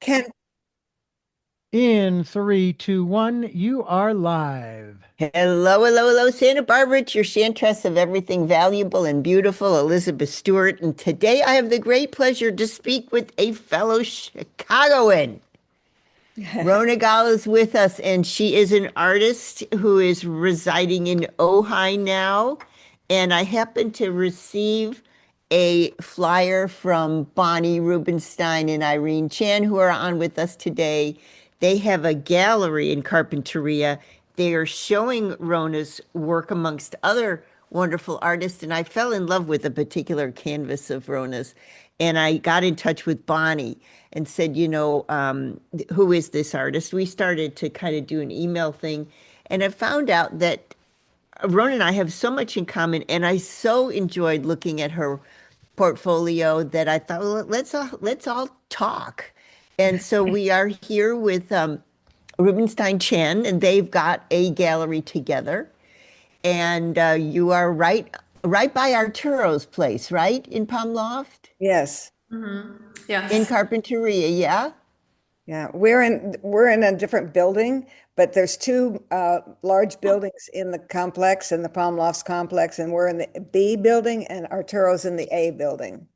Can In three, two, one, you are live. Hello, hello, hello, Santa Barbara. It's your chantress of everything valuable and beautiful, Elizabeth Stewart. And today I have the great pleasure to speak with a fellow Chicagoan. Wrona Gall is with us, and she is an artist who is residing in Ojai now. And I happened to receive a flyer from Bonnie Rubenstein and Irene Chan, who are on with us today. They have a gallery in Carpinteria. They are showing Rona's work amongst other wonderful artists, and I fell in love with a particular canvas of Rona's. And I got in touch with Bonnie and said, who is this artist? We started to kind of do an email thing, and I found out that Rona and I have so much in common, and I so enjoyed looking at her portfolio that I thought, well, let's all talk. And so we are here with Rubenstein Chen, and they've got a gallery together. And you are right by Arturo's place, right? In Palm Loft? Yes. In Yes. Carpinteria, yeah? Yeah. We're in a different building, but there's two large buildings in the complex, in the Palm Lofts complex, and we're in the B building and Arturo's in the A building.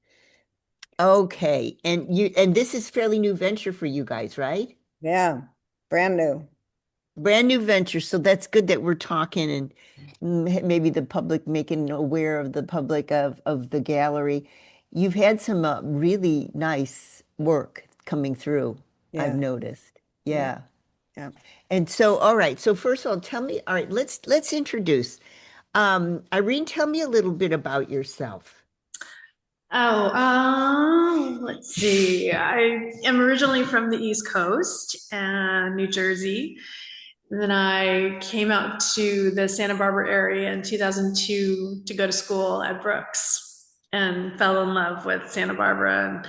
Okay. And this is fairly new venture for you guys, right? Yeah. Brand new. Brand new venture. So that's good that we're talking and maybe the public making aware of the public of the gallery. You've had some really nice work coming through, I've Yeah. noticed. Yeah. Yeah. Yeah. And so, all right. So first of all, tell me, all right, let's introduce. Irene, tell me a little bit about yourself. Oh, let's see. I am originally from the East Coast and New Jersey. And then I came out to the Santa Barbara area in 2002 to go to school at Brooks and fell in love with Santa Barbara and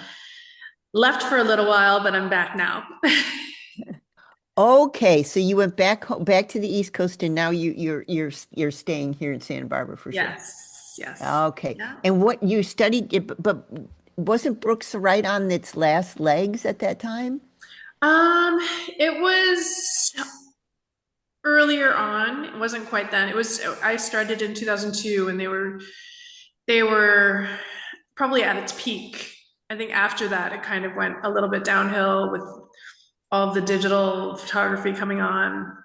left for a little while, but I'm back now. Okay, so you went back to the East Coast, and now you're staying here in Santa Barbara for sure. Yes, yes. Okay, Yeah. and what you studied, but wasn't Brooks right on its last legs at that time? Um, it was earlier on. It wasn't quite then. It was I started in 2002 and they were probably at its peak. I think after that it kind of went a little bit downhill with all of the digital photography coming on.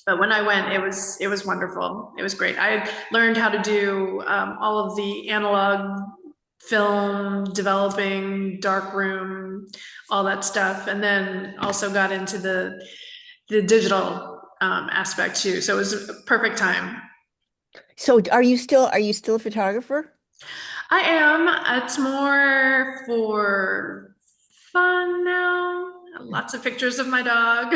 But when I went, it was wonderful. It was great. I learned how to do all of the analog film developing, darkroom, all that stuff, and then also got into the digital aspect too. So it was a perfect time. So are you still a photographer? I am. It's more for fun now. Lots of pictures of my dog.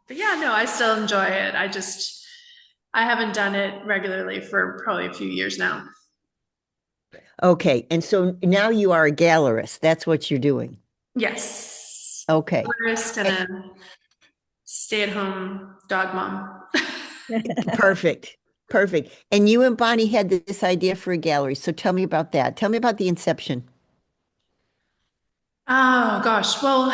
But yeah, no, I still enjoy it. I haven't done it regularly for probably a few years now. Okay, and so now you are a gallerist. That's what you're doing. Yes. Okay. Artist and a stay-at-home dog mom. Perfect. Perfect. And you and Bonnie had this idea for a gallery. So tell me about that. Tell me about the inception. Oh gosh. Well,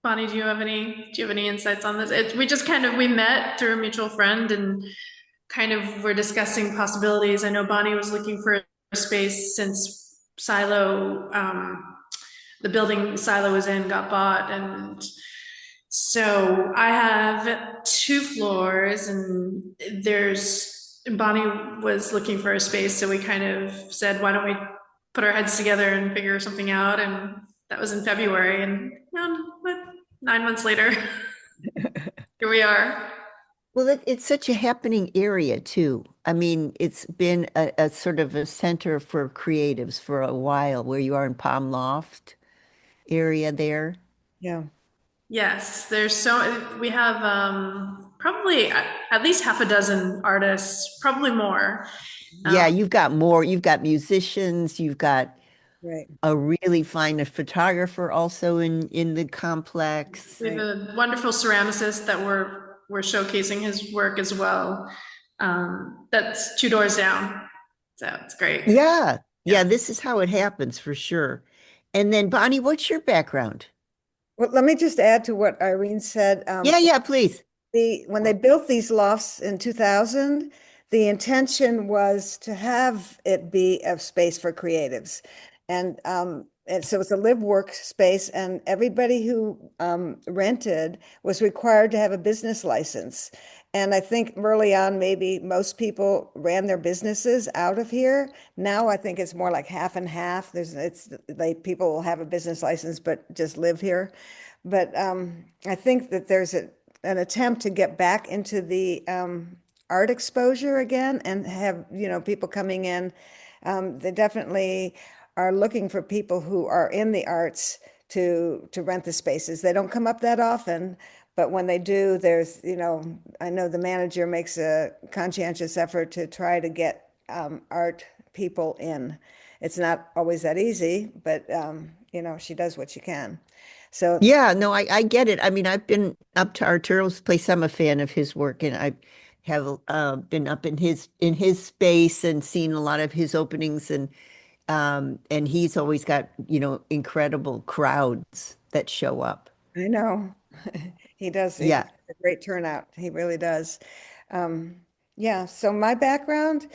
Bonnie, do you have any insights on this? We just kind of we met through a mutual friend and kind of were discussing possibilities. I know Bonnie was looking for a space since Silo, the building Silo was in, got bought, and so I have two floors, and there's Bonnie was looking for a space, so we kind of said, why don't we put our heads together and figure something out? And that was in February, and 9 months later, here we are. Well, it's such a happening area too. I mean, it's been a sort of a center for creatives for a while, where you are in Palm Loft area there. Yeah. Yes, we have probably at least half a dozen artists, probably more. Yeah, Um, you've got more. You've got musicians. You've got Right. a really fine photographer also in the complex. we have Right. a wonderful ceramicist that we're showcasing his work as well. That's two doors down, so it's great. Yeah. Yeah, Yeah. this is how it happens for sure. And then Bonnie, what's your background? Well, let me just add to what Irene said. Yeah, yeah, please. When they built these lofts in 2000, the intention was to have it be a space for creatives. And so it's a live work space, and everybody who rented was required to have a business license. And I think early on, maybe most people ran their businesses out of here. Now I think it's more like half and half. People will have a business license but just live here. But I think that there's an attempt to get back into the art exposure again and have, people coming in. They definitely are looking for people who are in the arts to rent the spaces. They don't come up that often, but when they do, I know the manager makes a conscientious effort to try to get art people in. It's not always that easy, but she does what she can. So Yeah, no, I get it. I mean, I've been up to Arturo's place. I'm a fan of his work, and I have been up in his space and seen a lot of his openings, and he's always got, incredible crowds that show up. I know. He does. He Yeah. has a great turnout. He really does. Um, yeah. So my background,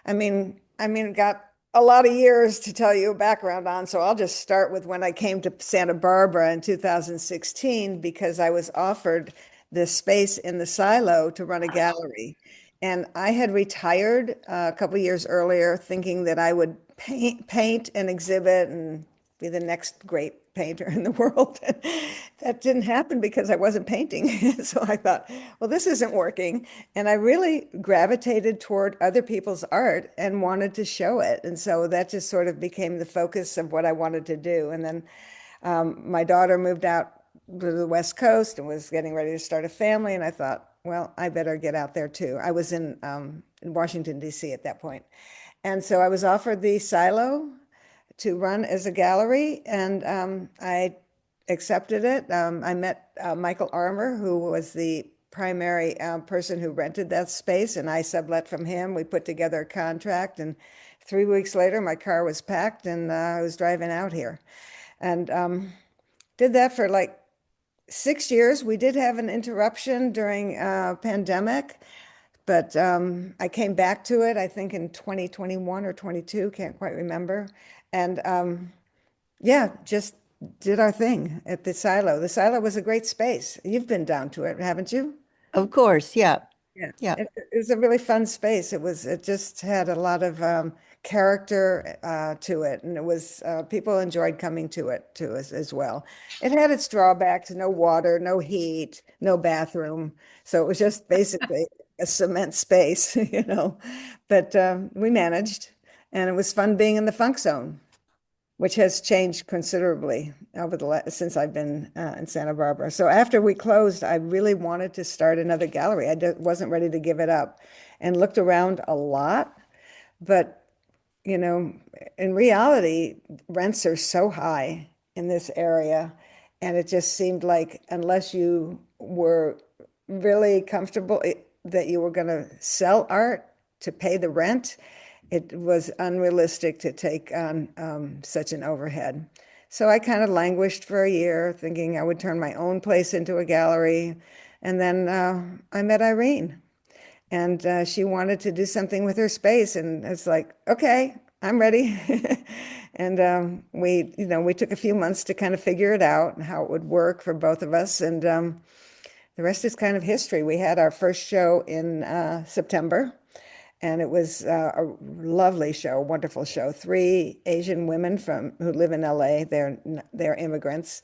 got a lot of years to tell you a background on. So I'll just start with when I came to Santa Barbara in 2016 because I was offered this space in the silo to run a gallery. And I had retired a couple of years earlier, thinking that I would paint and exhibit and be the next great painter in the world. That didn't happen because I wasn't painting. So I thought, well, this isn't working. And I really gravitated toward other people's art and wanted to show it. And so that just sort of became the focus of what I wanted to do. And then my daughter moved out to the West Coast and was getting ready to start a family. And I thought, well, I better get out there too. I was in Washington, D.C. at that point. And so I was offered the silo to run as a gallery, and I accepted it. I met Michael Armour, who was the primary person who rented that space, and I sublet from him. We put together a contract, and 3 weeks later, my car was packed, and I was driving out here, and did that for like 6 years. We did have an interruption during pandemic, but I came back to it, I think in 2021 or 22, can't quite remember. And yeah, just did our thing at the silo. The silo was a great space. You've been down to it, haven't you? Of course. Yeah. Yeah, Yeah. it was a really fun space. It just had a lot of character to it, and it was people enjoyed coming to it too as well. It had its drawbacks: no water, no heat, no bathroom. So it was just basically a cement space, you know. But we managed, and it was fun being in the funk zone, which has changed considerably since I've been in Santa Barbara. So after we closed, I really wanted to start another gallery. Wasn't ready to give it up, and looked around a lot. But you know, in reality, rents are so high in this area, and it just seemed like unless you were really comfortable that you were going to sell art to pay the rent, it was unrealistic to take on such an overhead. So I kind of languished for a year, thinking I would turn my own place into a gallery. And then I met Irene, and she wanted to do something with her space. And it's like, okay, I'm ready. And we took a few months to kind of figure it out and how it would work for both of us. And the rest is kind of history. We had our first show in September, and it was a lovely show, wonderful show. Three Asian women who live in LA. They're immigrants,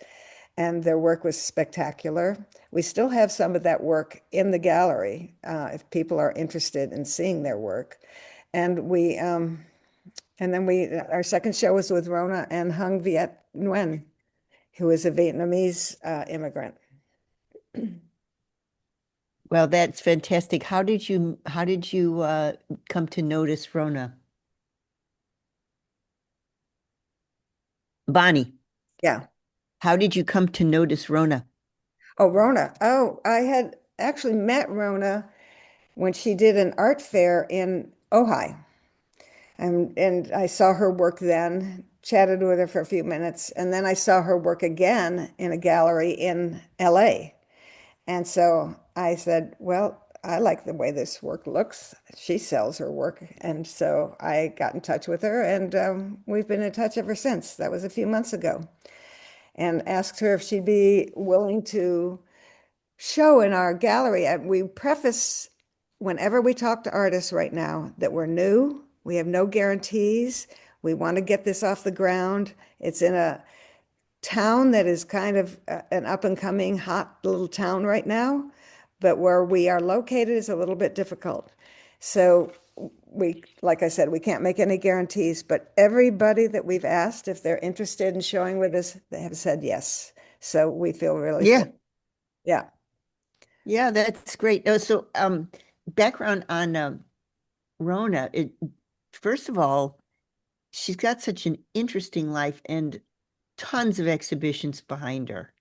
and their work was spectacular. We still have some of that work in the gallery if people are interested in seeing their work. And our second show was with Rona and Hung Viet Nguyen, who is a Vietnamese immigrant. Well, that's fantastic. How did you come to notice Rona? Bonnie, Yeah. how did you come to notice Rona? Oh, Rona. Oh, I had actually met Rona when she did an art fair in Ojai. And I saw her work then, chatted with her for a few minutes, and then I saw her work again in a gallery in LA. And so I said, well, I like the way this work looks. She sells her work. And so I got in touch with her, and we've been in touch ever since. That was a few months ago. And asked her if she'd be willing to show in our gallery. We preface whenever we talk to artists right now that we're new, we have no guarantees. We want to get this off the ground. It's in a town that is kind of an up and coming hot little town right now, but where we are located is a little bit difficult. So like I said, we can't make any guarantees, but everybody that we've asked if they're interested in showing with us, they have said yes. So we feel really Yeah. full. Yeah. Yeah, that's great. Oh, so background on Rona. First of all, she's got such an interesting life and tons of exhibitions behind her.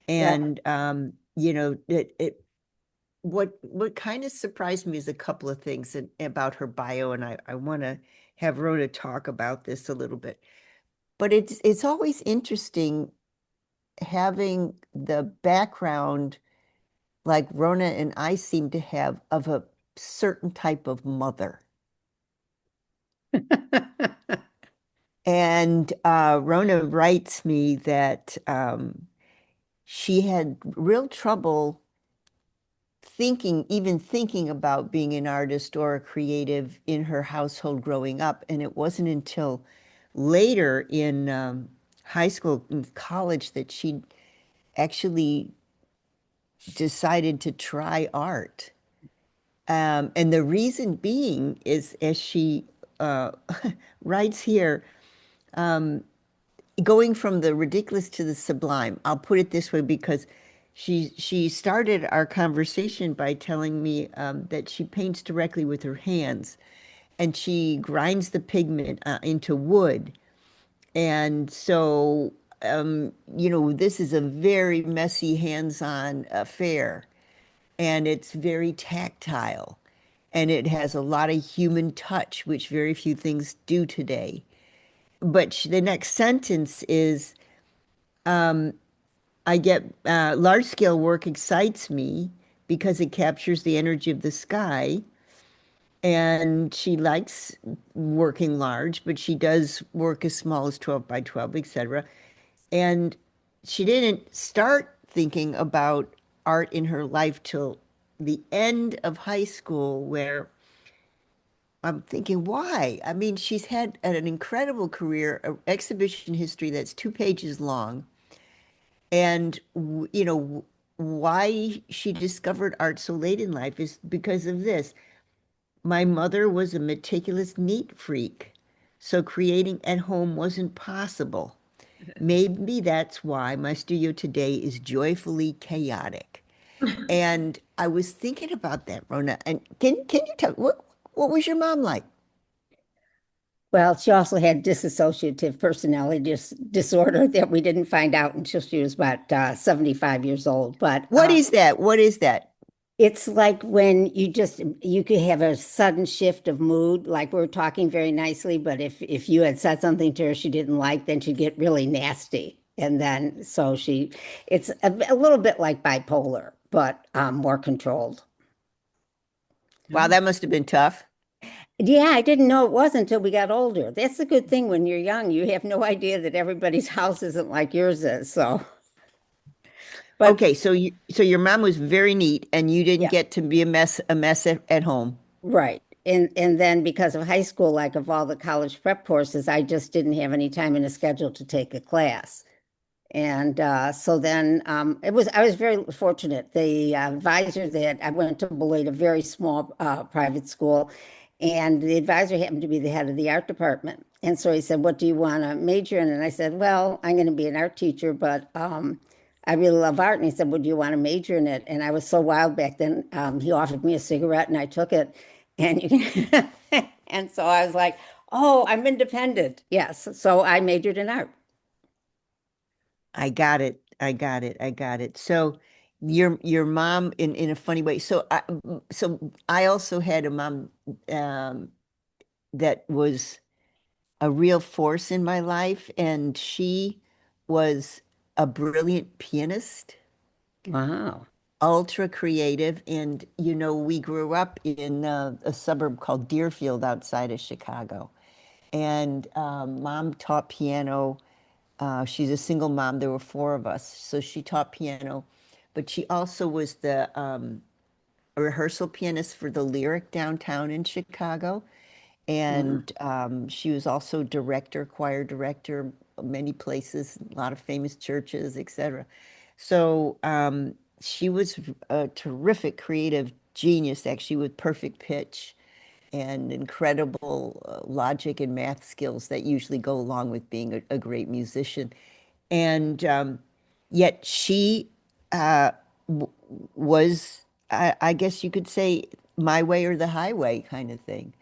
Yeah. And what kind of surprised me is a couple of things about her bio, and I want to have Rhoda talk about this a little bit. But it's always interesting having the background like Rona and I seem to have of a certain type of mother. And Rona writes me that she had real trouble even thinking about being an artist or a creative in her household growing up. And it wasn't until later in high school and college that she actually decided to try art. And the reason being is, as she writes here, going from the ridiculous to the sublime. I'll put it this way because she started our conversation by telling me that she paints directly with her hands, and she grinds the pigment into wood. And so, this is a very messy, hands-on affair, and it's very tactile, and it has a lot of human touch, which very few things do today. But the next sentence is, I get large scale work excites me because it captures the energy of the sky. And she likes working large, but she does work as small as 12 by 12, etc. And she didn't start thinking about art in her life till the end of high school, where I'm thinking, why? I mean, she's had an incredible career, an exhibition history that's 2 pages long. And, why she discovered art so late in life is because of this. My mother was a meticulous neat freak, so creating at home wasn't possible. Maybe that's why my studio today is joyfully chaotic. And I was thinking about that, Rona. And can you tell what was your mom like? Well, she also had dissociative personality disorder that we didn't find out until she was about 75 years old. But What is that? What is that? it's like when you could have a sudden shift of mood, like we are talking very nicely, but if you had said something to her she didn't like, then she'd get really nasty. And then it's a little bit like bipolar, but more controlled. Wow, that must have been tough. Yeah, I didn't know it was until we got older. That's a good thing when you're young. You have no idea that everybody's house isn't like yours is. But Okay, so your mom was very neat, and you didn't yeah, get to be a mess at home. right. And then because of high school, like of all the college prep courses, I just didn't have any time in a schedule to take a class. And so then I was very fortunate. The advisor that I went to Beloit, a very small private school, and the advisor happened to be the head of the art department. And so he said, "What do you want to major in?" And I said, "Well, I'm going to be an art teacher, but I really love art." And he said, "Well, do you want to major in it?" And I was so wild back then. He offered me a cigarette, and I took it. And and so I was like, "Oh, I'm independent." Yes. So I majored in art. I got it. I got it. I got it. So your mom in a funny way. So I also had a mom um that was a real force in my life, and she was a brilliant pianist, Wow. ultra creative. And, we grew up in a suburb called Deerfield outside of Chicago. And mom taught piano. She's a single mom. There were four of us. So she taught piano, but she also was the rehearsal pianist for the Lyric downtown in Chicago. Wow. And she was also director, choir director, many places, a lot of famous churches, etc. So she was a terrific creative genius, actually, with perfect pitch and incredible logic and math skills that usually go along with being a great musician. And yet she was, I guess you could say, my way or the highway kind of thing.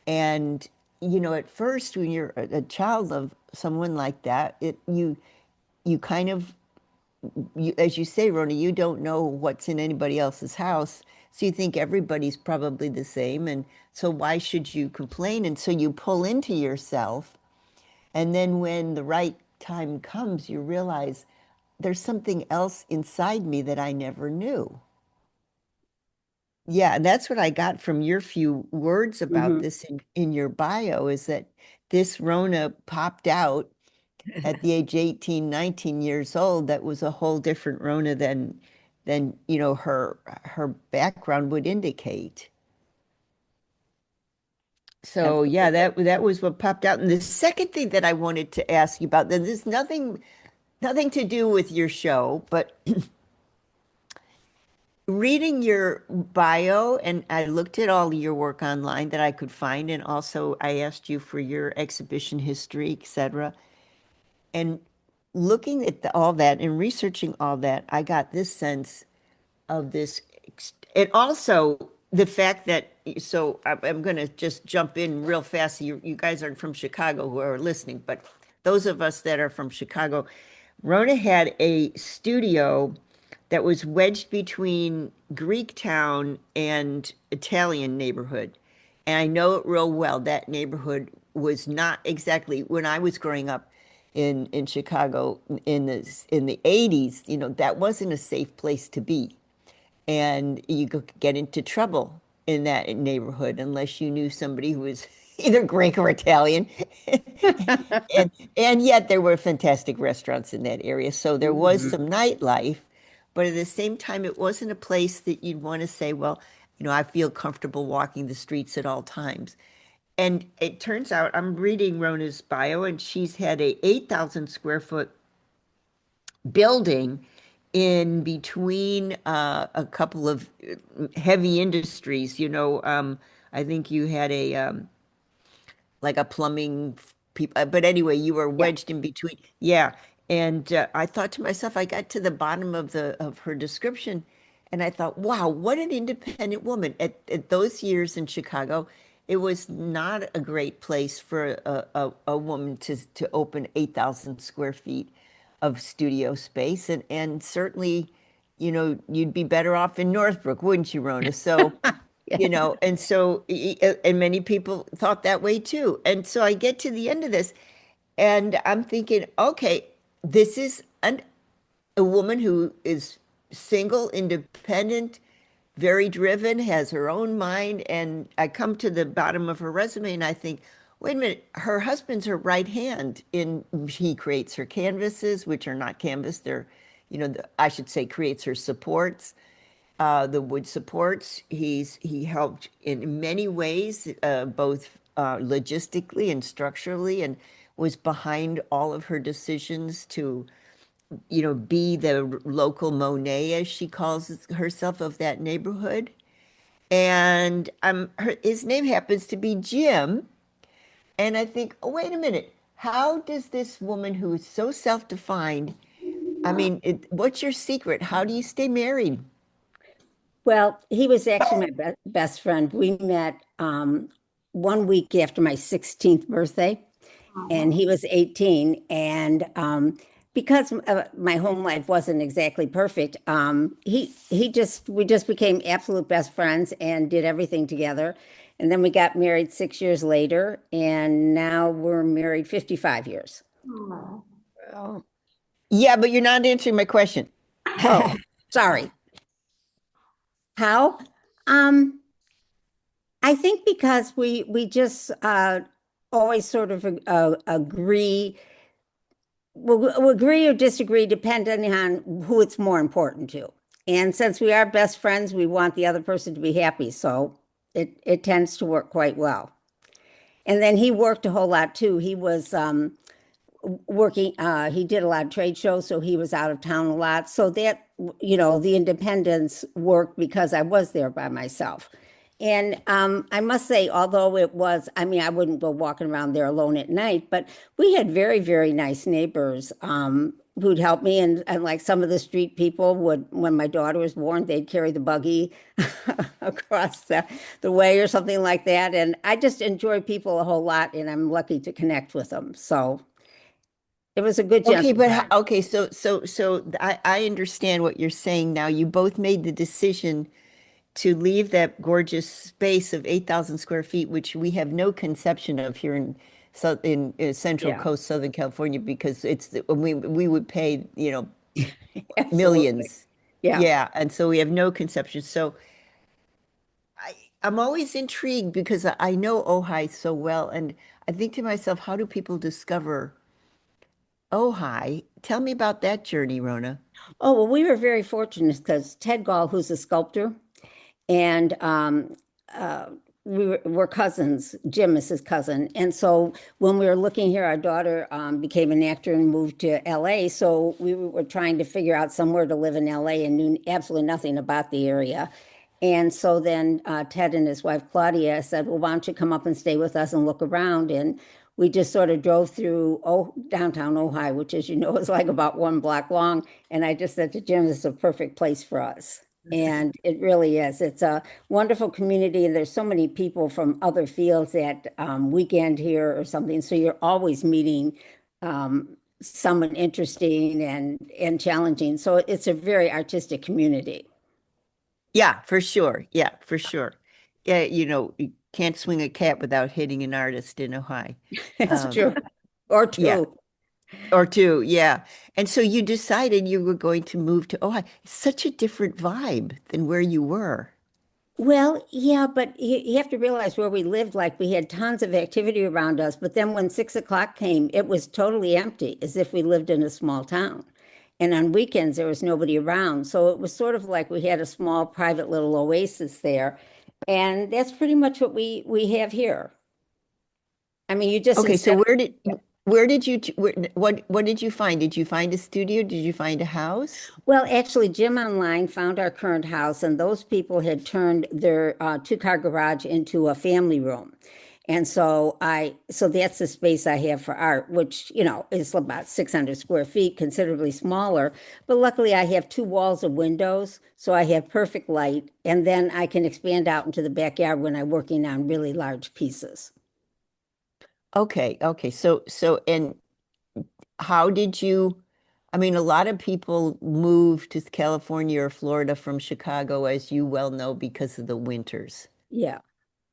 And at first, when you're a child of someone like that, you kind of, as you say, Rona, you don't know what's in anybody else's house, so you think everybody's probably the same, and so why should you complain? And so you pull into yourself, and then when the right time comes, you realize there's something else inside me that I never knew. Yeah, and that's what I got from your few words about Hmm. this in your bio, is that this Rona popped out at the age 18, 19 years old. That was a whole different Rona than her background would indicate. So yeah, Absolutely. that was what popped out. And the second thing that I wanted to ask you about, that is nothing to do with your show, but reading your bio, and I looked at all your work online that I could find, and also I asked you for your exhibition history, etc. And looking at all that and researching all that, I got this sense of this, and also the fact that, so I'm going to just jump in real fast. You guys aren't from Chicago who are listening, but those of us that are from Chicago, Rona had a studio that was wedged between Greektown and Italian neighborhood. And I know it real well. That neighborhood was not exactly, when I was growing up in Chicago in the 80s, that wasn't a safe place to be. And you could get into trouble in that neighborhood unless you knew somebody who was either Greek or Italian. And yet there were fantastic restaurants in that area. So there was Mhm. some nightlife, but at the same time, it wasn't a place that you'd want to say, well, I feel comfortable walking the streets at all times. And it turns out I'm reading Rona's bio, and she's had a 8,000 square foot building in between a couple of heavy industries. I think you had a like a plumbing people, but anyway, you were Yeah. wedged in between. Yeah, and I thought to myself, I got to the bottom of her description, and I thought, wow, what an independent woman. At those years in Chicago, it was not a great place for a woman to open 8,000 square feet of studio space, and certainly, you'd be better off in Northbrook, wouldn't you, Rona? So Yeah. and so and many people thought that way too. And so I get to the end of this, and I'm thinking, okay, this is a woman who is single, independent, very driven, has her own mind. And I come to the bottom of her resume and I think, wait a minute, her husband's her right hand. He creates her canvases, which are not canvas, they're, I should say, creates her supports, the wood supports. He helped in many ways, both logistically and structurally, and was behind all of her decisions to, be the local Monet, as she calls herself, of that neighborhood. And his name happens to be Jim. And I think, oh, wait a minute. How does this woman who is so self-defined, I mean, what's your secret? How do you stay married? Well, he was actually my best friend. We met 1 week after my 16th birthday, and he was 18. And because my home life wasn't exactly perfect, he just we just became absolute best friends and did everything together. And then we got married 6 years later, and now we're married 55 years. Oh. Oh, Yeah, but you're not answering my question. oh, sorry. How? Um, I think because we just always sort of agree. We'll agree or disagree depending on who it's more important to. And since we are best friends, we want the other person to be happy. So it tends to work quite well. And then he worked a whole lot too. He was working, he did a lot of trade shows, so he was out of town a lot. So that, the independence worked because I was there by myself. And I must say, although it was, I mean, I wouldn't go walking around there alone at night, but we had very, very nice neighbors who'd help me. And like some of the street people would, when my daughter was born, they'd carry the buggy across the way or something like that. And I just enjoy people a whole lot, and I'm lucky to connect with them. So it was a good Okay, gentle but time. okay, so I understand what you're saying now. You both made the decision to leave that gorgeous space of 8,000 square feet, which we have no conception of here in Central Yeah, Coast, Southern California, because we would pay, absolutely. millions. Yeah. Yeah, and so we have no conception. So I, I'm always intrigued because I know Ojai so well, and I think to myself, how do people discover Ojai? Tell me about that journey, Rona. Oh, well, we were very fortunate because Ted Gall, who's a sculptor, and uh, we're cousins. Jim is his cousin. And so when we were looking here, our daughter became an actor and moved to LA. So we were trying to figure out somewhere to live in LA and knew absolutely nothing about the area. And so then Ted and his wife Claudia said, well, why don't you come up and stay with us and look around? And we just sort of drove through downtown Ojai, which, as you know, is like about 1 block long. And I just said to Jim, this is a perfect place for us. And it really is. It's a wonderful community, and there's so many people from other fields that weekend here or something. So you're always meeting someone interesting and challenging. So it's a very artistic community. Yeah, for sure. Yeah, for sure. Yeah, you can't swing a cat without hitting an artist in Ojai. That's Um, true. Or yeah, two. or two. Yeah. And so you decided you were going to move to Ojai. Such a different vibe than where you were. Well, yeah, but you have to realize where we lived, like we had tons of activity around us. But then when 6 o'clock came, it was totally empty, as if we lived in a small town. And on weekends, there was nobody around. So it was sort of like we had a small private little oasis there. And that's pretty much what we have here. I mean, you just Okay, so instead, where did you what did you find? Did you find a studio? Did you find a house? well, actually, Jim online found our current house, and those people had turned their two-car garage into a family room. And so that's the space I have for art, which, is about 600 square feet, considerably smaller. But luckily, I have two walls of windows, so I have perfect light. And then I can expand out into the backyard when I'm working on really large pieces. Okay, okay. So and how did you, I mean, a lot of people move to California or Florida from Chicago, as you well know, because of the winters. Yeah.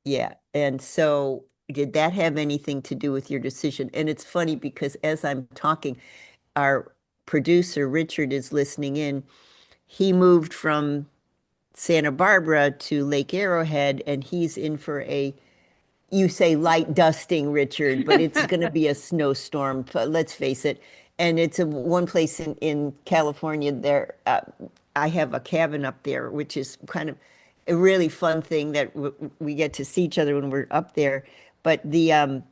Yeah. And so did that have anything to do with your decision? And it's funny because as I'm talking, our producer, Richard, is listening in. He moved from Santa Barbara to Lake Arrowhead, and he's in for you say light dusting, Richard, but it's going to be a snowstorm, let's face it. And it's one place in California there. I have a cabin up there, which is kind of a really fun thing that we get to see each other when we're up there. But there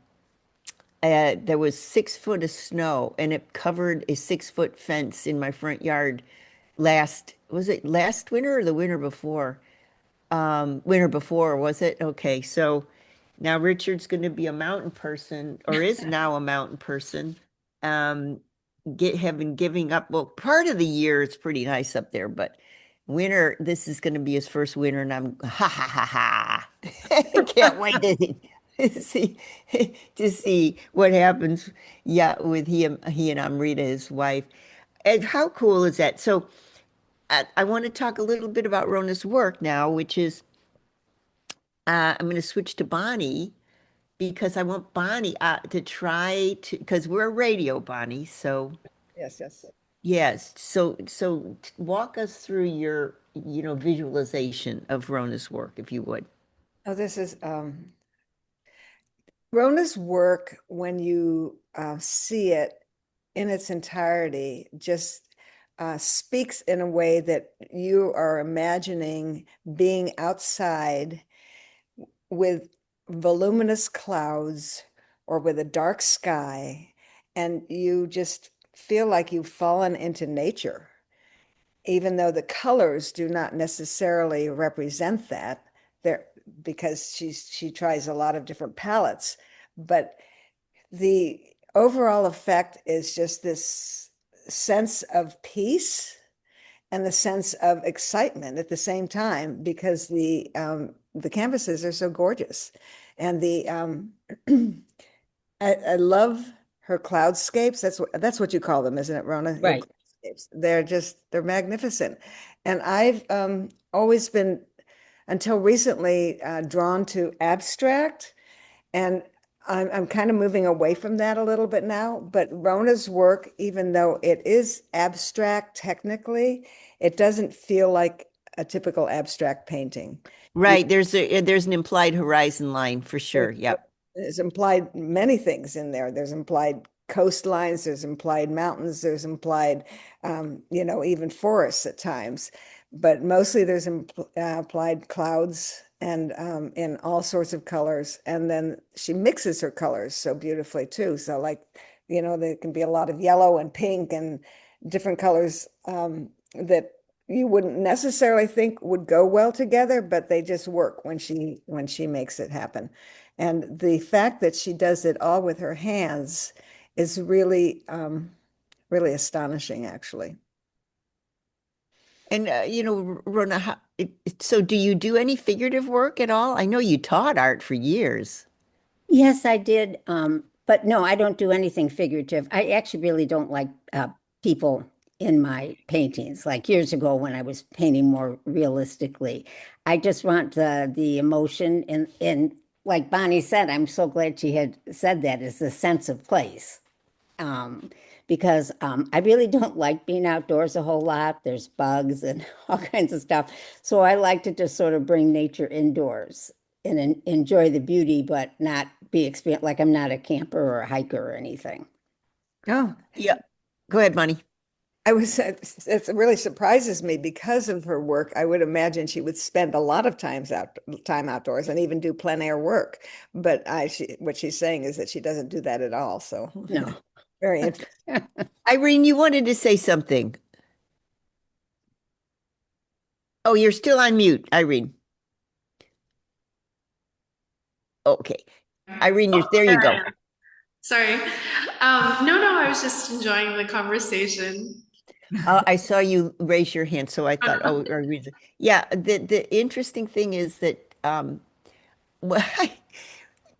was 6 foot of snow, and it covered a 6 foot fence in my front yard was it last winter or the winter before? Winter before, was it? Okay, so now Richard's going to be a mountain person, or is now a mountain person. Um, having giving up. Well, part of the year it's pretty nice up there, but winter, this is going to be his first winter, and I'm ha ha ha ha. I can't wait to see to see what happens. Yeah, with he and Amrita, his wife. And how cool is that? So I want to talk a little bit about Rona's work now, which is I'm going to switch to Bonnie because I want Bonnie to try to, because we're radio, Bonnie. So Yes, yes. yes. So walk us through your, visualization of Rona's work, if you would. Oh, this is Rona's work when you see it in its entirety just speaks in a way that you are imagining being outside with voluminous clouds or with a dark sky, and you just feel like you've fallen into nature, even though the colors do not necessarily represent that. There, because she tries a lot of different palettes, but the overall effect is just this sense of peace and the sense of excitement at the same time because the canvases are so gorgeous, and the I love her cloudscapes. That's what you call them, isn't it, Rona? Your Right. cloudscapes. They're magnificent, and I've always been until recently drawn to abstract, and I'm kind of moving away from that a little bit now. But Rona's work, even though it is abstract technically, it doesn't feel like a typical abstract painting. You, Right. There's an implied horizon line for sure. Yep. there's implied many things in there. There's implied coastlines, there's implied mountains, there's implied, even forests at times. But mostly there's implied clouds and in all sorts of colors. And then she mixes her colors so beautifully too. So like, there can be a lot of yellow and pink and different colors that you wouldn't necessarily think would go well together, but they just work when she makes it happen. And the fact that she does it all with her hands is really, really astonishing, actually. And Rona, so do you do any figurative work at all? I know you taught art for years. Yes, I did. But no, I don't do anything figurative. I actually really don't like people in my paintings. Like years ago when I was painting more realistically, I just want the emotion and like Bonnie said, I'm so glad she had said that is the sense of place. Um, because I really don't like being outdoors a whole lot. There's bugs and all kinds of stuff. So I like to just sort of bring nature indoors and enjoy the beauty, but not be like I'm not a camper or a hiker or anything. Oh, Yeah. Go ahead, Bonnie. it really surprises me because of her work. I would imagine she would spend a lot of time outdoors and even do plein air work. But what she's saying is that she doesn't do that at all. So No. very interesting. Irene, you wanted to say something. Oh, you're still on mute, Irene. Okay. Irene, there you go. Sorry. No, I was just enjoying the conversation. I saw you raise your hand, so I thought, oh, Irene. Yeah, the interesting thing is that well,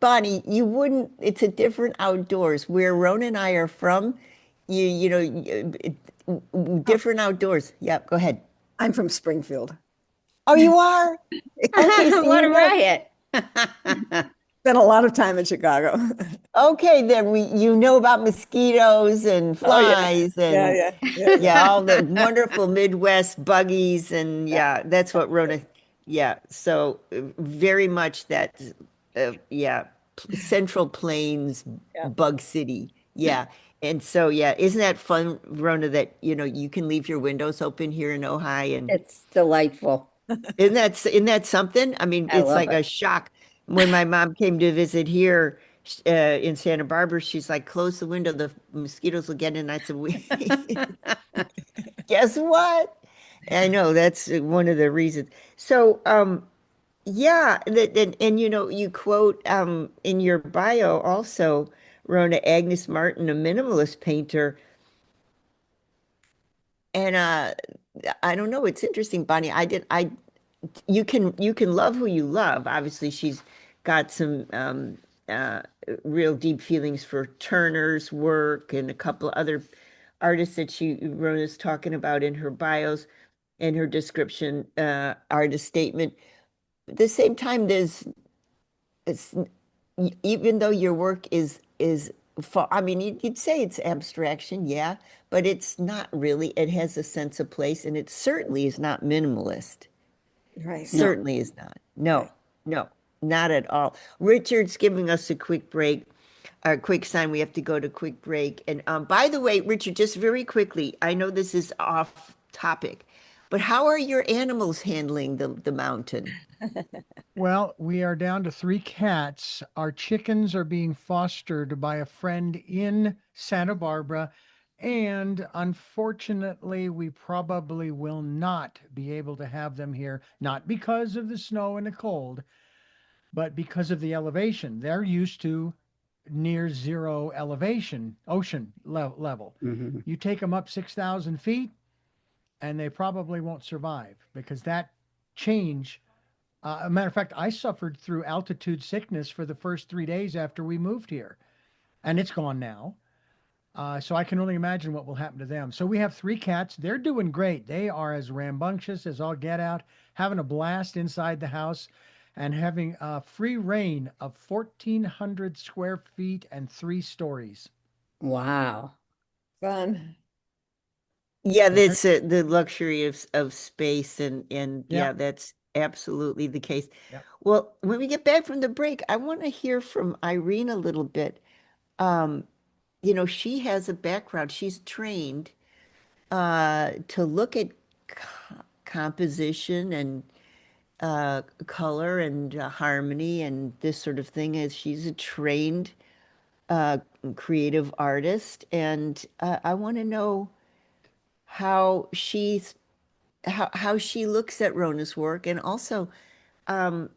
Bonnie, you wouldn't, it's a different outdoors. Where Rona and I are from, different outdoors. Yeah, go ahead. I'm from Springfield. Oh, you are? Okay, so What you a know. riot. Spent a lot of time in Chicago. Okay, then you know about mosquitoes and Oh yeah, flies yeah, and yeah, yeah, yeah. yeah, all the wonderful Midwest buggies and Yeah. yeah, that's what Rona. Yeah, so very much that. Yeah, Central Plains Yeah. bug city. Yeah, and so yeah, isn't that fun, Rona? That you can leave your windows open here in Ojai, and It's delightful. isn't that something? I mean, I it's love like it. a shock. When my mom came to visit here in Santa Barbara, she's like, "Close the window, the mosquitoes will get in." I said, "Guess what?" I know that's one of the reasons. So, yeah, and you quote in your bio also, Rona, Agnes Martin, a minimalist painter, and I don't know, it's interesting, Bonnie. You can love who you love. Obviously, she's got some uh, real deep feelings for Turner's work and a couple of other artists that Rona's talking about in her bios and her description, artist statement. at the same time, it's even though your work is I mean, you'd say it's abstraction, yeah, but it's not really. It has a sense of place, and it certainly is not minimalist. Right, No. Certainly is not. right. No, no, not at all. Richard's giving us a quick break, a quick sign. We have to go to quick break. And by the way, Richard, just very quickly, I know this is off topic, but how are your animals handling the mountain? Well, we are down to 3 cats. Our chickens are being fostered by a friend in Santa Barbara. And unfortunately, we probably will not be able to have them here, not because of the snow and the cold, but because of the elevation. They're used to near zero elevation, ocean level. Mhm. You take them up 6,000 feet, and they probably won't survive because that change. A matter of fact, I suffered through altitude sickness for the first 3 days after we moved here, and it's gone now. So I can only imagine what will happen to them. So we have 3 cats. They're doing great. They are as rambunctious as all get out, having a blast inside the house and having a free reign of 1,400 square feet and 3 stories. Wow. Fun. Yeah, So that's the luxury of space, and yeah, yeah, that's absolutely the case. yeah. Well, when we get back from the break, I want to hear from Irene a little bit. Um, she has a background. She's trained to look at composition and color and harmony and this sort of thing, as she's a trained uh, creative artist. And I want to know how she's how she looks at Rona's work, and also um,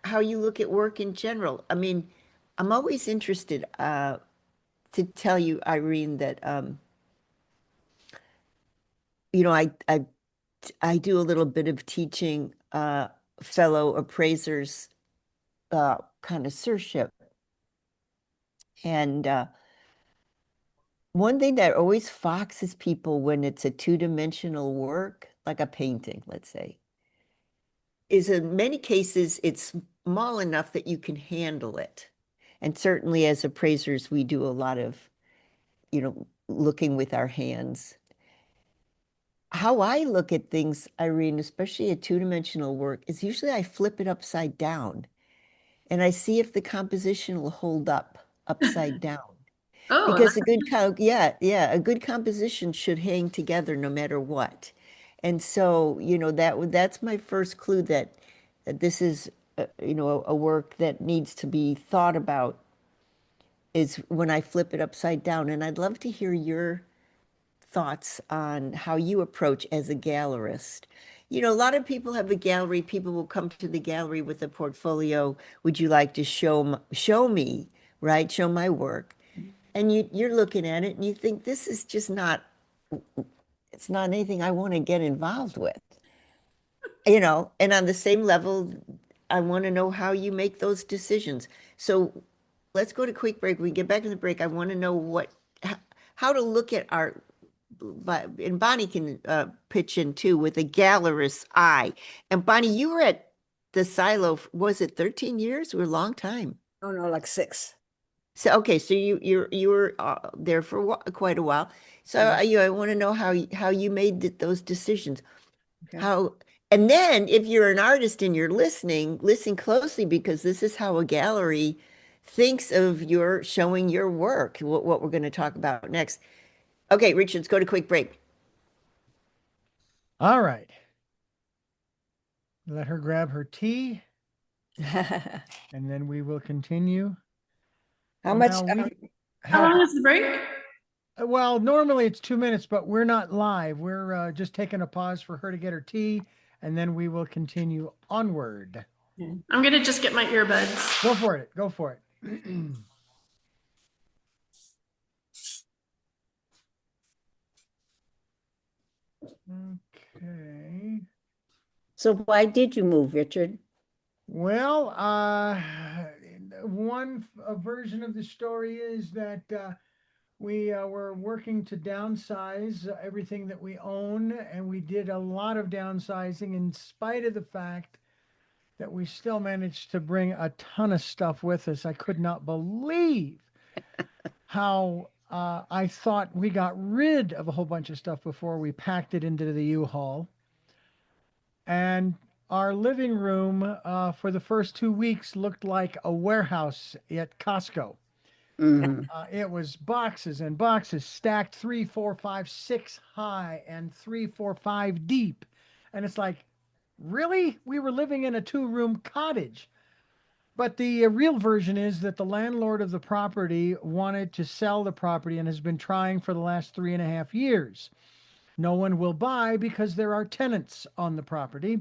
how you look at work in general. I mean, I'm always interested to tell you, Irene, that I do a little bit of teaching fellow appraisers connoisseurship, and one thing that always foxes people when it's a two-dimensional work, like a painting, let's say, is in many cases it's small enough that you can handle it. And certainly as appraisers, we do a lot of, looking with our hands. How I look at things, Irene, especially a two-dimensional work, is usually I flip it upside down and I see if the composition will hold up upside down. Oh, Because a good composition should hang together no matter what. And so, that's my first clue that this is, a work that needs to be thought about is when I flip it upside down. And I'd love to hear your thoughts on how you approach as a gallerist. A lot of people have a gallery. People will come to the gallery with a portfolio. Would you like to show me, right? Show my work. And you're looking at it and you think this is just not, it's not anything I want to get involved with. And on the same level, I want to know how you make those decisions. So let's go to quick break. We get back to the break. I want to know how to look at art, but and Bonnie can pitch in too with a gallerist's eye. And Bonnie, you were at the silo, was it 13 years or a long time? Oh, no, like 6. So okay, so you were there for quite a while. So I want to know how you made those decisions. Okay. How and then if you're an artist and you're listening, listen closely because this is how a gallery thinks of your showing your work. What we're going to talk about next. Okay, Richard, let's go to quick break. All right. Let her grab her tea, and then we will continue. How Well, much? now we how have, long is the break? well, normally it's 2 minutes, but we're not live. We're just taking a pause for her to get her tea, and then we will continue onward. I'm gonna just get my earbuds. Go for it. Go for it. Okay. So why did you move, Richard? Well, one version of the story is that we were working to downsize everything that we own, and we did a lot of downsizing in spite of the fact that we still managed to bring a ton of stuff with us. I could not believe how I thought we got rid of a whole bunch of stuff before we packed it into the U-Haul. And our living room for the first 2 weeks looked like a warehouse at Costco. Mhm. It was boxes and boxes stacked 3, 4, 5, 6 high and 3, 4, 5 deep. And it's like, really? We were living in a 2-room cottage. But the real version is that the landlord of the property wanted to sell the property and has been trying for the last 3.5 years. No one will buy because there are tenants on the property.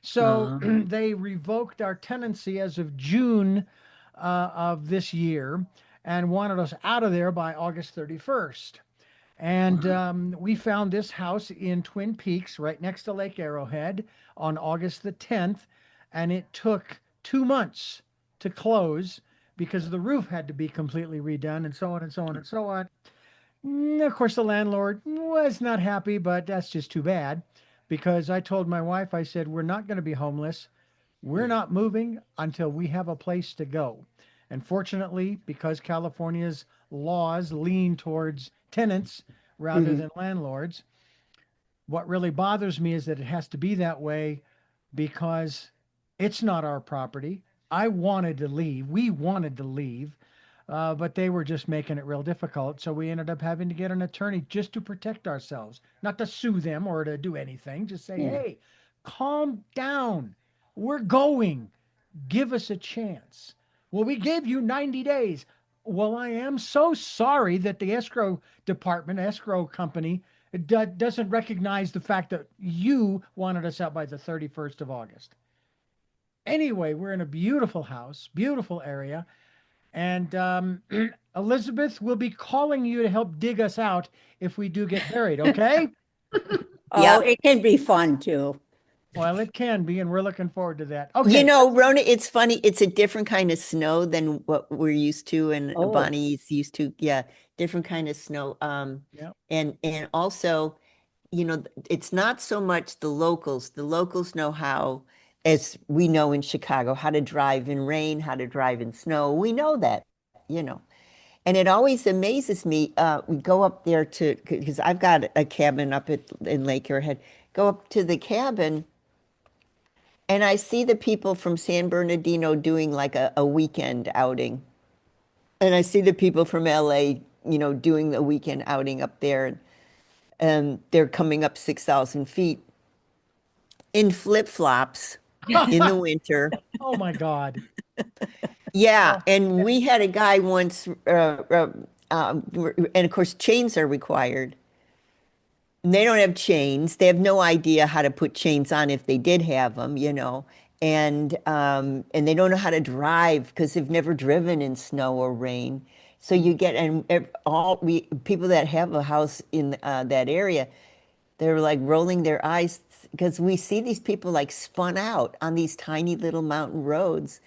So Uh, they revoked our tenancy as of June of this year and wanted us out of there by August 31st. And we found this house in Twin Peaks, right next to Lake Arrowhead, on August the 10th. And it took 2 months to close because the roof had to be completely redone and so on and so on and so on. Of course, the landlord was not happy, but that's just too bad because I told my wife, I said, we're not going to be homeless. We're not moving until we have a place to go. And fortunately, because California's laws lean towards tenants rather Mhm. than landlords, what really bothers me is that it has to be that way because it's not our property. I wanted to leave. We wanted to leave, but they were just making it real difficult. So we ended up having to get an attorney just to protect ourselves, not to sue them or to do anything. Just say, yeah. hey, calm down. We're going. Give us a chance. Well, we gave you 90 days. Well, I am so sorry that the escrow department, escrow company, doesn't recognize the fact that you wanted us out by the 31st of August. Anyway, we're in a beautiful house, beautiful area. And Elizabeth will be calling you to help dig us out if we do get buried, okay? Oh, Yep. it can be fun too. Well, it can be, and we're looking forward to that. You Okay. know, Rona, it's funny. It's a different kind of snow than what we're used to and Oh, Bonnie's used to. Yeah, different kind of snow. Yeah. And also, it's not so much the locals. The locals know how, as we know in Chicago, how to drive in rain, how to drive in snow. We know that, you know. And it always amazes me. We go up there to, because I've got a cabin up in Lake Arrowhead. Go up to the cabin, and I see the people from San Bernardino doing like a weekend outing. And I see the people from LA, doing the weekend outing up there. And they're coming up 6,000 feet in flip-flops in the winter. Oh my God. Yeah, Oh, and we had a guy once, and of course, chains are required. And they don't have chains. They have no idea how to put chains on if they did have them. And they don't know how to drive because they've never driven in snow or rain. So you get all we people that have a house in that area, they're like rolling their eyes because we see these people like spun out on these tiny little mountain roads.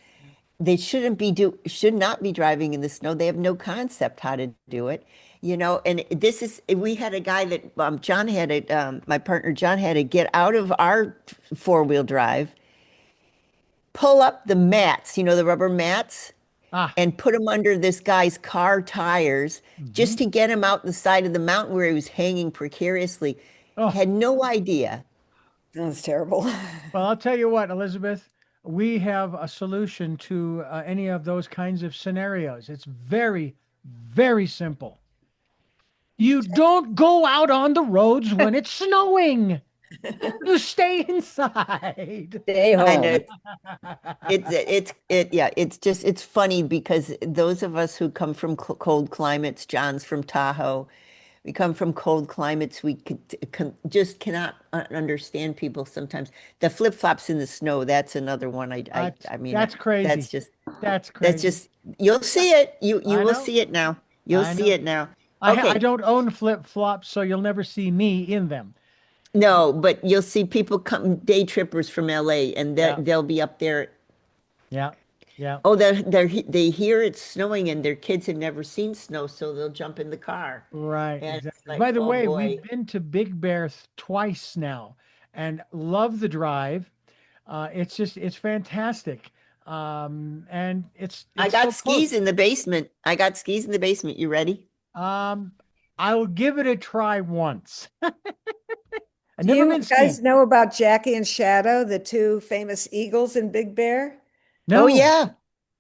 They should not be driving in the snow. They have no concept how to do it. And this is we had a guy that John had to my partner John had to get out of our four-wheel drive, pull up the mats, the rubber mats, ah, and put them under this guy's car tires just mhm. to get him out the side of the mountain where he was hanging precariously. Oh, Had no idea. That's terrible. well, I'll tell you what, Elizabeth, we have a solution to any of those kinds of scenarios. It's very, very simple. You don't go out on the roads when it's snowing. You stay inside. Stay I know. home. Yeah, it's funny because those of us who come from cold climates, John's from Tahoe, we come from cold climates, we just cannot understand people sometimes. The flip-flops in the snow, that's another one. That's I mean, that's that's crazy. just, That's that's crazy. just, you'll see it. You I will know. see it now. You'll I see know. it now. I Okay. don't own flip-flops, so you'll never see me in them. No, but you'll see people come, day trippers from LA, and Yeah. they'll be up there. Yeah. Yeah. Oh, they hear it's snowing and their kids have never seen snow, so they'll jump in the car. Right, And it's exactly. like, By the oh way, we've boy. been to Big Bear twice now and love the drive. It's fantastic. And I it's got so skis close. in the basement. I got skis in the basement. You ready? Um, I'll give it a try once. I've Do never you been skiing. guys know about Jackie and Shadow, the two famous eagles in Big Bear? Oh No. yeah.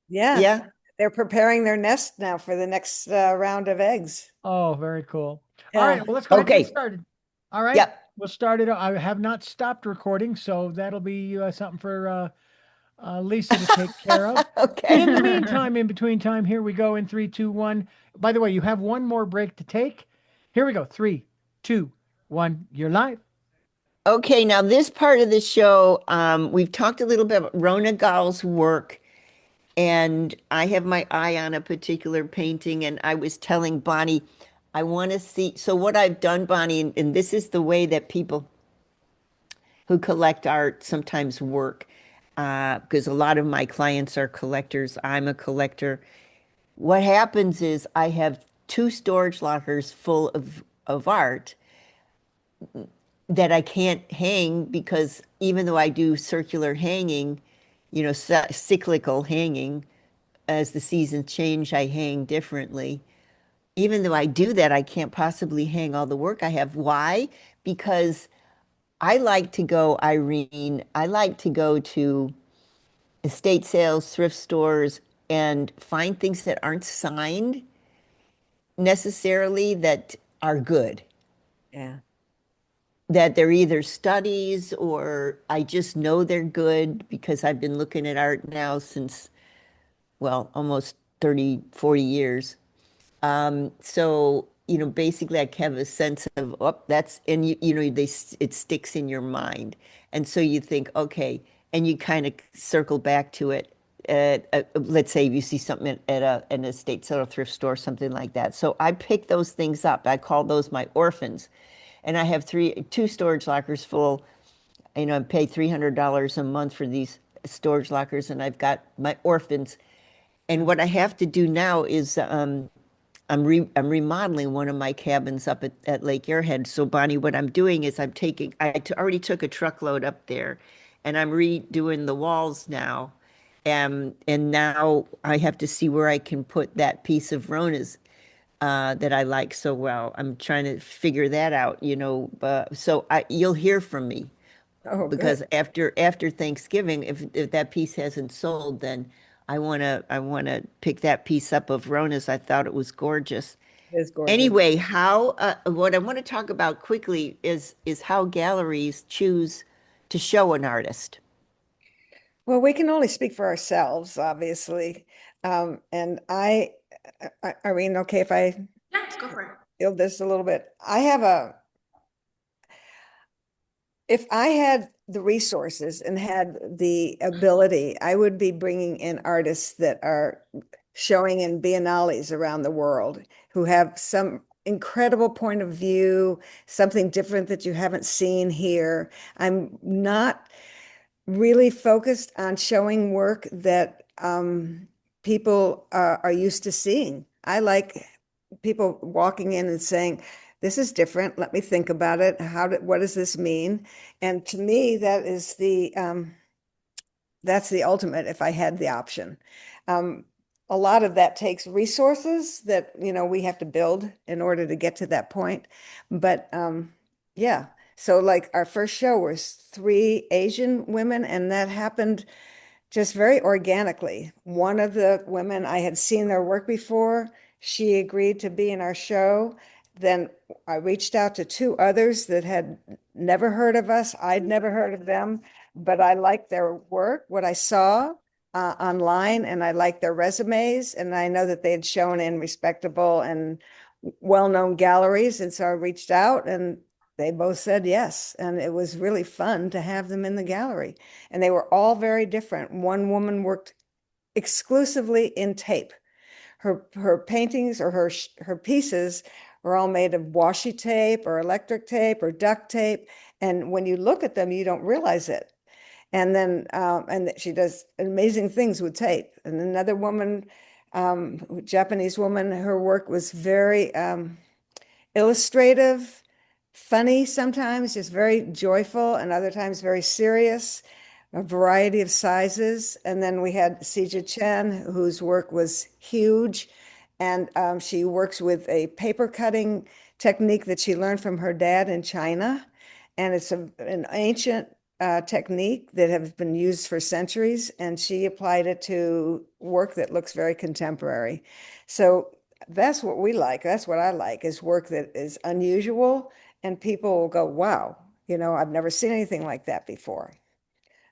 Yeah, Yeah. they're preparing their nest now for the next round of eggs. Oh, very cool. All right, Yeah. well, let's go ahead and get Okay. started. All right, Yep. we'll start it. I have not stopped recording, so that'll be something for Lisa to take care of. Okay. In the meantime, in between time, here we go in three, two, one. By the way, you have one more break to take. Here we go. Three, two, one. You're live. Okay, now this part of the show, we've talked a little bit about Rona Gall's work, and I have my eye on a particular painting, and I was telling Bonnie, I want to see. So what I've done, Bonnie, and this is the way that people who collect art sometimes work, because a lot of my clients are collectors. I'm a collector. What happens is I have two storage lockers full of art that I can't hang because even though I do circular hanging, cyclical hanging, as the seasons change, I hang differently. Even though I do that, I can't possibly hang all the work I have. Why? Because I like to go, Irene, I like to go to estate sales, thrift stores, and find things that aren't signed necessarily that are good. Yeah. That they're either studies or I just know they're good because I've been looking at art now since, well, almost 30, 40 years. So, basically I have a sense of, oh, that's, and it sticks in your mind. And so you think, okay, and you kind of circle back to it. Let's say you see something at an estate sale or thrift store, something like that. So I pick those things up. I call those my orphans. And I have two storage lockers full. I pay $300 a month for these storage lockers, and I've got my orphans. And what I have to do now is I'm remodeling one of my cabins up at Lake Airhead. So Bonnie, what I'm doing is already took a truckload up there, and I'm redoing the walls now. And now I have to see where I can put that piece of Rona's that I like so well. I'm trying to figure that out, so you'll hear from me Oh, good. because after Thanksgiving, if that piece hasn't sold, then I wanna pick that piece up of Rona's. I thought it was gorgeous. It is gorgeous. Anyway, how what I want to talk about quickly is how galleries choose to show an artist. Well, we can only speak for ourselves, obviously. And Irene, okay, if I Yeah, go for it. build this a little bit, if I had the resources and had the ability, I would be bringing in artists that are showing in biennales around the world who have some incredible point of view, something different that you haven't seen here. I'm not really focused on showing work that people are used to seeing. I like people walking in and saying, "This is different. Let me think about it. What does this mean?" And to me, that's the ultimate if I had the option. Um, a lot of that takes resources that, we have to build in order to get to that point. But yeah, so like our first show was three Asian women, and that happened just very organically. One of the women, I had seen their work before. She agreed to be in our show. Then I reached out to two others that had never heard of us. I'd never heard of them, but I liked their work, what I saw online, and I liked their resumes. And I know that they had shown in respectable and well-known galleries. And so I reached out and they both said yes. And it was really fun to have them in the gallery. And they were all very different. One woman worked exclusively in tape. Her paintings or her pieces were all made of washi tape or electric tape or duct tape. And when you look at them, you don't realize it. And then and she does amazing things with tape. And another woman, Japanese woman, her work was very illustrative, funny sometimes, just very joyful, and other times very serious. a variety of sizes. And then we had Sija Chen, whose work was huge. And she works with a paper cutting technique that she learned from her dad in China. And it's an ancient technique that has been used for centuries. And she applied it to work that looks very contemporary. So that's what we like. That's what I like, is work that is unusual and people will go, wow, I've never seen anything like that before.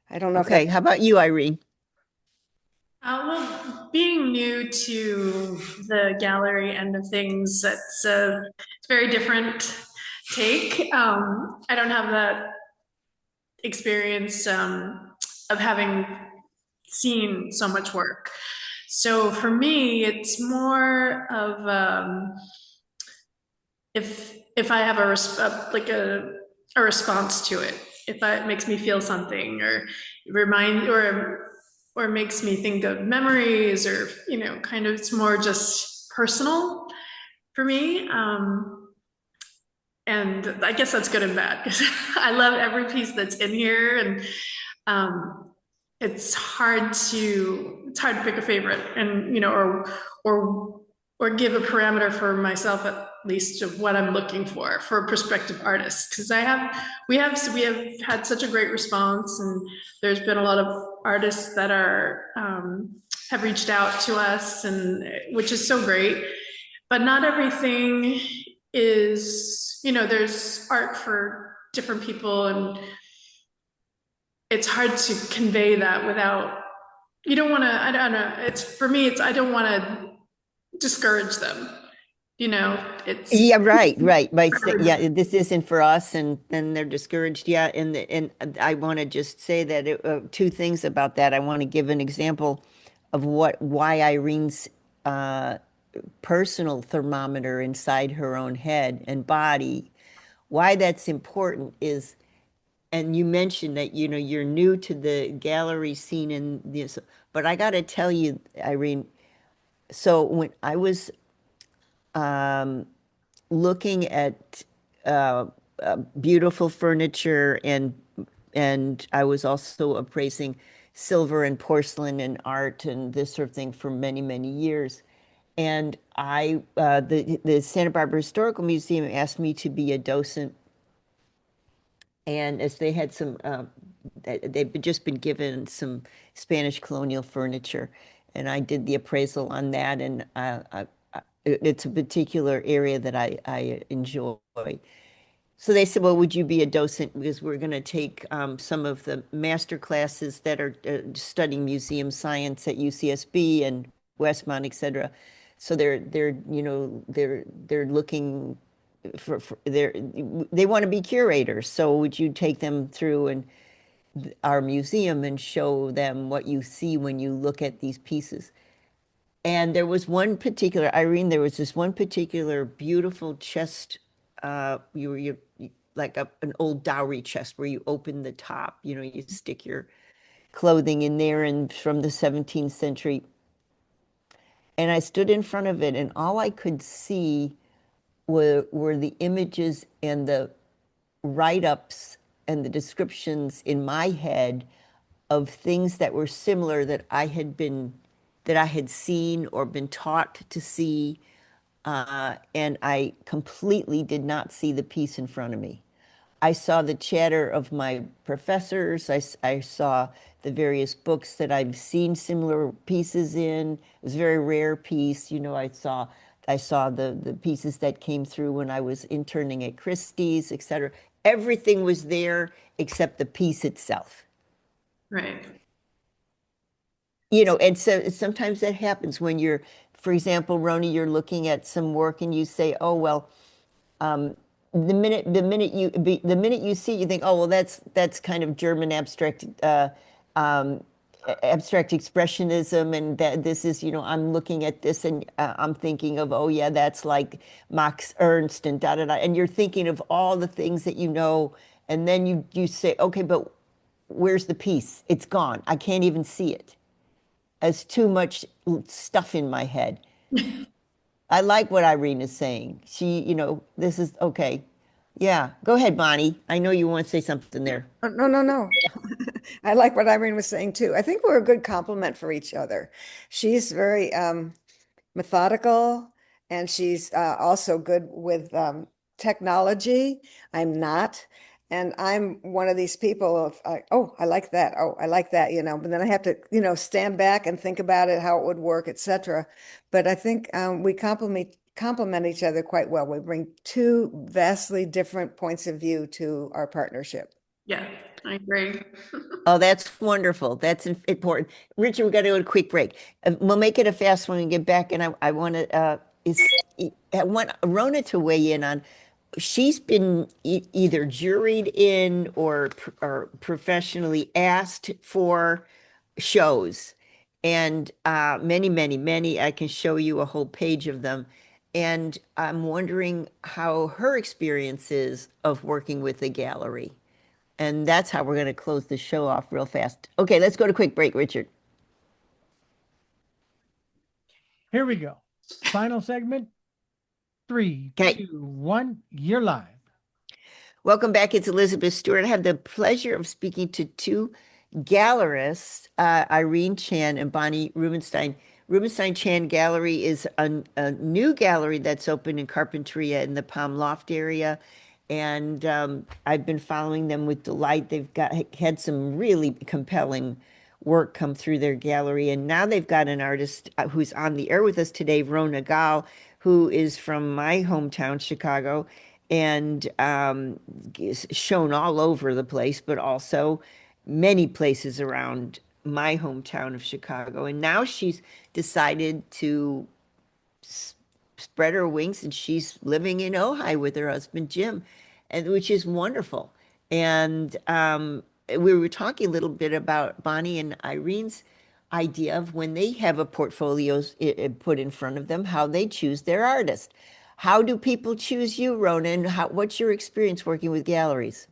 I don't know if Okay, that, how about you, Irene? Well, being new to the gallery end of things, it's a very different take. I don't have that experience of having seen so much work. So for me, it's more of if I have a response to it, if it makes me feel something or remind or makes me think of memories or kind of it's more just personal for me. And I guess that's good and bad because I love every piece that's in here, and um, it's hard to pick a favorite, and or give a parameter for myself at least of what I'm looking for a prospective artist, because we have had such a great response, and there's been a lot of artists that are have reached out to us, and which is so great, but not everything is, there's art for different people, and it's hard to convey that without, you don't want to, I don't know, it's for me, I don't want to discourage them, it's Yeah, right. Yeah, this isn't for us, and then they're discouraged. Yeah, and I want to just say that two things about that. I want to give an example of why Irene's personal thermometer inside her own head and body, why that's important is, and you mentioned that you're new to the gallery scene and this, but I got to tell you, Irene. So when I was looking at beautiful furniture, and I was also appraising silver and porcelain and art and this sort of thing for many, many years. And the Santa Barbara Historical Museum asked me to be a docent, and as they had they've just been given some Spanish colonial furniture, and I did the appraisal on that, and it's a particular area that I enjoy. So they said, well, would you be a docent? Because we're going to take some of the master classes that are studying museum science at UCSB and Westmont, et cetera. So they're looking for they want to be curators. So would you take them through our museum and show them what you see when you look at these pieces? And there was one particular, Irene, there was this one particular beautiful chest, like an old dowry chest where you open the top, you stick your clothing in there, and from the 17th century. And I stood in front of it, and all I could see were the images and the write-ups and the descriptions in my head of things that were similar that I had seen or been taught to see, and I completely did not see the piece in front of me. I saw the chatter of my professors. I saw the various books that I've seen similar pieces in. It was a very rare piece. I saw the pieces that came through when I was interning at Christie's, et cetera. Everything was there except the piece itself. right. And so sometimes that happens when for example, Roni, you're looking at some work and you say, oh, well, the minute you see it, you think, oh, well, that's kind of German um, abstract expressionism, and that this is, I'm looking at this and I'm thinking of, oh yeah, that's like Max Ernst and da da da, and you're thinking of all the things that and then you say, okay, but where's the piece? It's gone. I can't even see it. As too much stuff in my head. I like what Irene is saying. This is okay. Yeah, go ahead, Bonnie. I know you want to say something there. no, no, no. I like what Irene was saying too. I think we're a good complement for each other. She's very methodical, and she's also good with technology. I'm not. And I'm one of these people of, oh, I like that. Oh, I like that, but then I have to, stand back and think about it, how it would work, etc. But I think we complement each other quite well. We bring two vastly different points of view to our partnership. Yeah, I agree. Oh, that's wonderful. That's important. Richard, we got to go to a quick break. We'll make it a fast one when we get back. And I want to I want Rona to weigh in on. She's been either juried in or professionally asked for shows, and many, many, many. I can show you a whole page of them. And I'm wondering how her experience is of working with the gallery. And that's how we're going to close the show off real fast. Okay, let's go to quick break, Richard. Here we go. Final segment. Three, Okay. 2, 1. You're live. Welcome back. It's Elizabeth Stewart. I have the pleasure of speaking to two gallerists, Irene Chan and Bonnie Rubenstein. Rubenstein Chan Gallery is a new gallery that's open in Carpinteria in the Palm Loft area. And I've been following them with delight. They've had some really compelling work come through their gallery. And now they've got an artist who's on the air with us today, Wrona Gall, who is from my hometown, Chicago, and is shown all over the place, but also many places around my hometown of Chicago. And now she's decided to spread her wings, and she's living in Ojai with her husband Jim, and which is wonderful. And we were talking a little bit about Bonnie and Irene's idea of when they have a portfolio put in front of them, how they choose their artist. How do people choose you, Ronan? What's your experience working with galleries?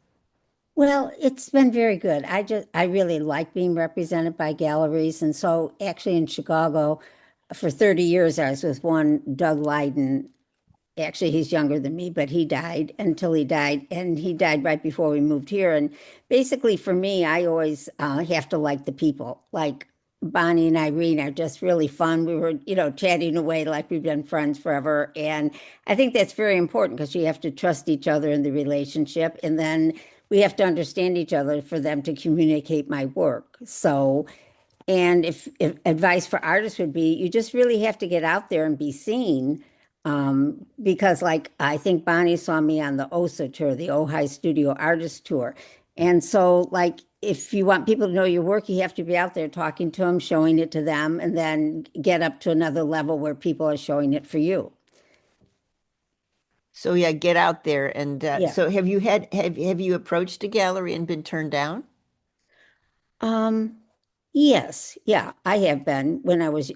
Well, it's been very good. I really like being represented by galleries. And so actually in Chicago, for 30 years, I was with one, Doug Lydon. Actually, he's younger than me, but he died until he died. And he died right before we moved here. And basically, for me, I always have to like the people. Like Bonnie and Irene are just really fun. We were, chatting away like we've been friends forever. And I think that's very important because you have to trust each other in the relationship. And then we have to understand each other for them to communicate my work. So, and if advice for artists would be, you just really have to get out there and be seen. Because like I think Bonnie saw me on the OSA tour, the Ojai Studio Artist Tour. And so like if you want people to know your work, you have to be out there talking to them, showing it to them, and then get up to another level where people are showing it for you. So yeah, get out there. And Yeah. so have you approached a gallery and been turned down? Um, yes, yeah, I have been when I was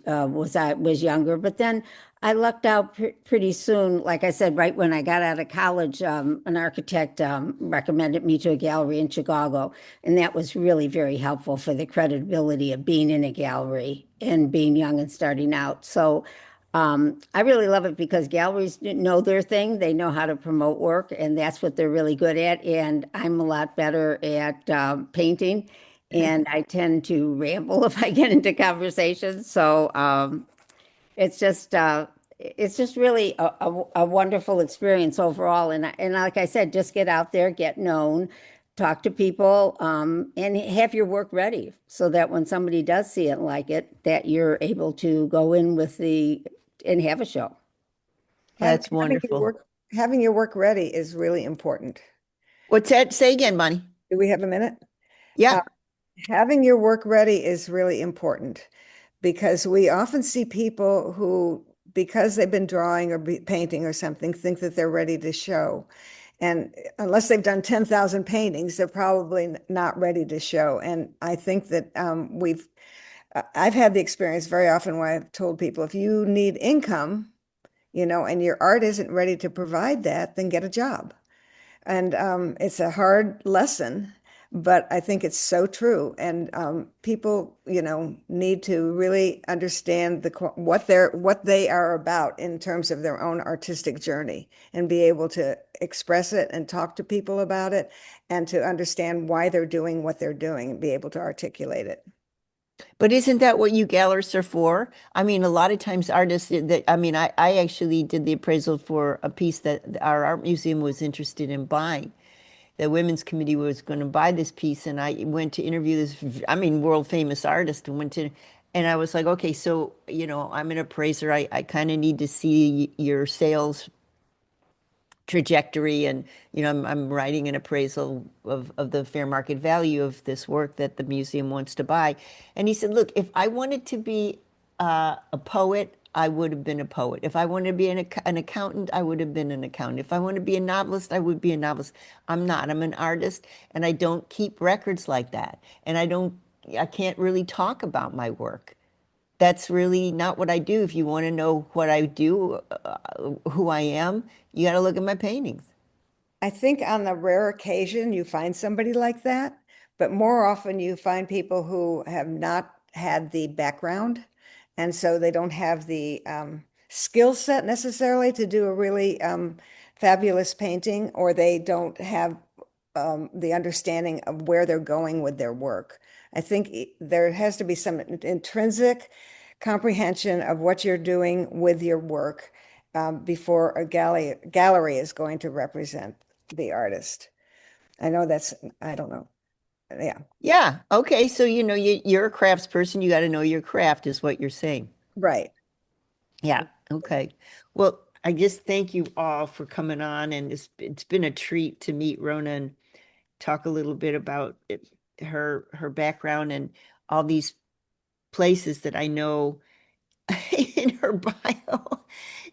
younger, but then I lucked out pretty soon. Like I said, right when I got out of college, an architect recommended me to a gallery in Chicago, and that was really very helpful for the credibility of being in a gallery and being young and starting out. So I really love it because galleries know their thing. They know how to promote work, and that's what they're really good at. And I'm a lot better at painting, and I tend to ramble if I get into conversations. So it's just really a wonderful experience overall. And like I said, just get out there, get known, talk to people, and have your work ready so that when somebody does see it and like it, that you're able to go in with the and have a show. That's Having your wonderful. work ready is really important. What's that? Say again, Bonnie. Do we have a minute? Yeah. Having your work ready is really important because we often see people who, because they've been drawing or painting or something, think that they're ready to show. And unless they've done 10,000 paintings, they're probably not ready to show. And I think that I've had the experience very often where I've told people, if you need income, and your art isn't ready to provide that, then get a job. And it's a hard lesson, but I think it's so true. And people, need to really understand what they are about in terms of their own artistic journey and be able to express it and talk to people about it and to understand why they're doing what they're doing and be able to articulate it. But isn't that what you gallerists are for? I mean, a lot of times artists I mean, I actually did the appraisal for a piece that our art museum was interested in buying. The women's committee was going to buy this piece, and I went to interview this, I mean, world famous artist, and and I was like, okay, so, I'm an appraiser. I kind of need to see your sales trajectory, and I'm writing an appraisal of the fair market value of this work that the museum wants to buy. And he said, look, if I wanted to be a poet, I would have been a poet. If I wanted to be an accountant, I would have been an accountant. If I wanted to be a novelist, I would be a novelist. I'm not. I'm an artist, and I don't keep records like that. And I can't really talk about my work. That's really not what I do. If you want to know what I do, who I am, you got to look at my paintings. I think on the rare occasion you find somebody like that, but more often you find people who have not had the background, and so they don't have the skill set necessarily to do a really fabulous painting, or they don't have the understanding of where they're going with their work. I think there has to be some intrinsic comprehension of what you're doing with your work before a gallery is going to represent the artist. I know I don't know. Yeah, Yeah. Okay. So, you're a crafts person. You got to know your craft, is what you're saying. right. Yeah. Okay. Well, I just thank you all for coming on, and it's been a treat to meet Rona and talk a little bit about her background and all these places that I know in her bio.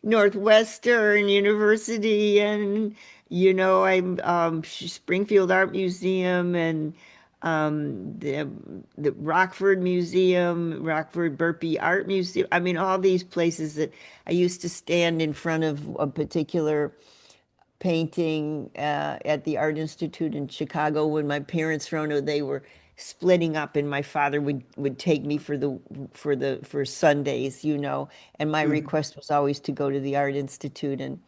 Northwestern University, and I'm Springfield Art Museum, and the Rockford Museum, Rockford Burpee Art Museum. I mean, all these places that I used to stand in front of a particular painting at the Art Institute in Chicago when my parents, Rona, they were splitting up, and my father would take me for Sundays, and my request was always to go to the Art Institute, and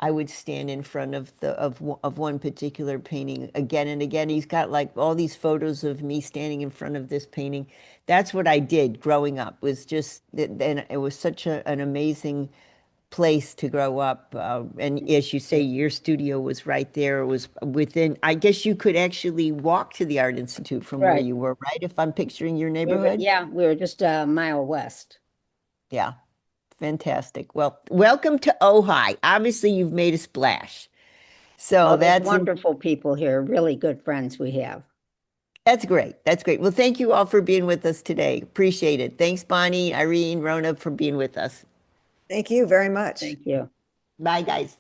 I would stand in front of of one particular painting again and again. He's got like all these photos of me standing in front of this painting. That's what I did growing up. Was just and it was such an amazing place to grow up. And as you say, your studio was right there. It was within, I guess you could actually walk to the Art Institute from where Right. you were, right? If I'm picturing your neighborhood. Yeah, we were just a mile west. Yeah, fantastic. Well, welcome to Ojai. Obviously, you've made a splash. So Oh, there's wonderful people here, really good friends we have. that's great. That's great. Well, thank you all for being with us today. Appreciate it. Thanks, Bonnie, Irene, Rona, for being with us. Thank you very much. Thank you. Bye, guys.